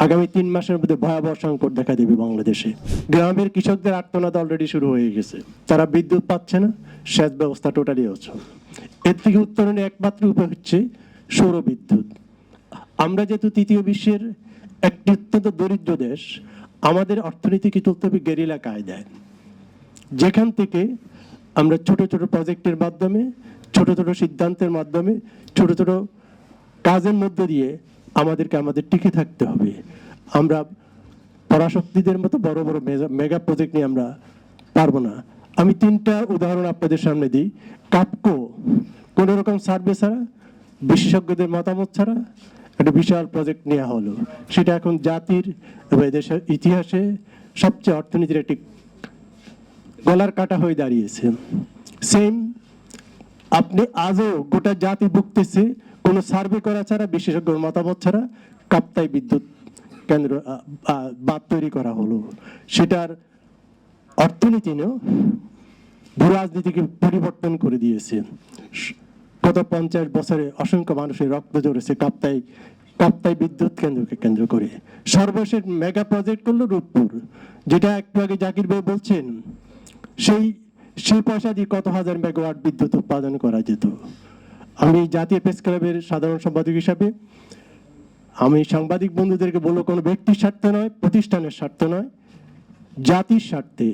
আগামী 3 মাসের মধ্যে ভয়াবহ সংকট দেখা দেবে বাংলাদেশে। গ্রামের কৃষকদের আর্তনাদ অলরেডি শুরু হয়ে গেছে, তারা বিদ্যুৎ পাচ্ছে না, সেচ ব্যবস্থা টোটালি অচল। এর থেকে উত্তরণের একমাত্র উপায় হচ্ছে সৌর বিদ্যুৎ। আমরা যেহেতু তৃতীয় বিশ্বের একটি অত্যন্ত দরিদ্র দেশ, আমাদের অর্থনীতিকে চলতে হবে গেরিলা কায়দায়, যেখান থেকে আমরা ছোট ছোট প্রজেক্টের মাধ্যমে, ছোট ছোট সিদ্ধান্তের মাধ্যমে, ছোট ছোট কাজের মধ্য দিয়ে আমাদের টিকে থাকতে হবে। আমরা পরাশক্তিদের মতো বড় বড় মেগা প্রজেক্ট নিয়ে আমরা পারবো না। আমি 3টা উদাহরণ আপনাদের সামনে দিই। কাপকো কোনো রকম সার্ভে ছাড়া, বিশেষজ্ঞদের মতামত ছাড়া একটা বিশাল প্রজেক্ট নেওয়া হলো, সেটা এখন জাতির এবং এদেশের ইতিহাসে সবচেয়ে অর্থনীতির একটি গলার কাটা হয়ে দাঁড়িয়েছে। সেম আপনি আজও গোটা জাতি ভুগতেছে কোনো সার্ভে করা ছাড়া, বিশেষজ্ঞর মতামত ছাড়া কাপ্তাই বিদ্যুৎ কেন্দ্র বাঁধ তৈরি করা হলো। সেটার অর্থনীতি ভূ রাজনীতিকে পরিবর্তন করে দিয়েছে। গত 50 বছরে অসংখ্য মানুষের রক্ত ঝরেছে কাপ্তাই বিদ্যুৎ কেন্দ্রকে কেন্দ্র করে। সর্বশেষ মেগা প্রজেক্ট করলো রূপপুর, যেটা একটু আগে জাকির ভাই বলছেন, সেই পয়সা দিয়ে কত হাজার মেগাওয়াট বিদ্যুৎ উৎপাদন করা যেত। আমি জাতীয় প্রেস ক্লাবের সাধারণ সম্পাদক হিসাবে আমি সাংবাদিক বন্ধুদেরকে বলবো, কোনো ব্যক্তির স্বার্থে নয়, প্রতিষ্ঠানের স্বার্থে নয়, জাতির স্বার্থে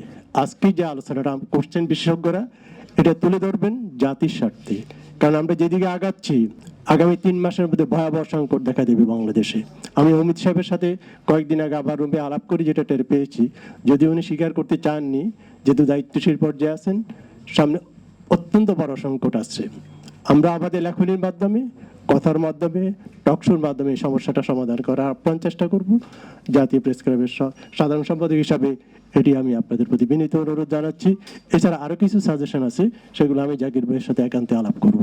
আজকে যে আলোচনাটা করছেন বিশেষজ্ঞরা, এটা তুলে ধরবেন জাতির স্বার্থে। কারণ আমরা যেদিকে আগাচ্ছি, আগামী 3 মাসের মধ্যে ভয়াবহ সংকট দেখা দেবে বাংলাদেশে। আমি অমিত সাহেবের সাথে কয়েকদিন আগে আবার রুমে আলাপ করি, যেটা টের পেয়েছি, যদি উনি স্বীকার করতে চাননি, যেহেতু দায়িত্বশীল পর্যায়ে আছেন, সামনে অত্যন্ত বড় সংকট আসছে। আমরা আমাদের লেখনীর মাধ্যমে, কথার মাধ্যমে, টকশোর মাধ্যমে এই সমস্যাটা সমাধান করার আপ্রাণ চেষ্টা করব। জাতীয় প্রেস ক্লাবের সাধারণ সম্পাদক হিসাবে এটি আমি আপনাদের প্রতি বিনীত অনুরোধ জানাচ্ছি। এছাড়া আরও কিছু সাজেশন আছে, সেগুলো আমি জাকির ভাইয়ের সাথে একান্তে আলাপ করব।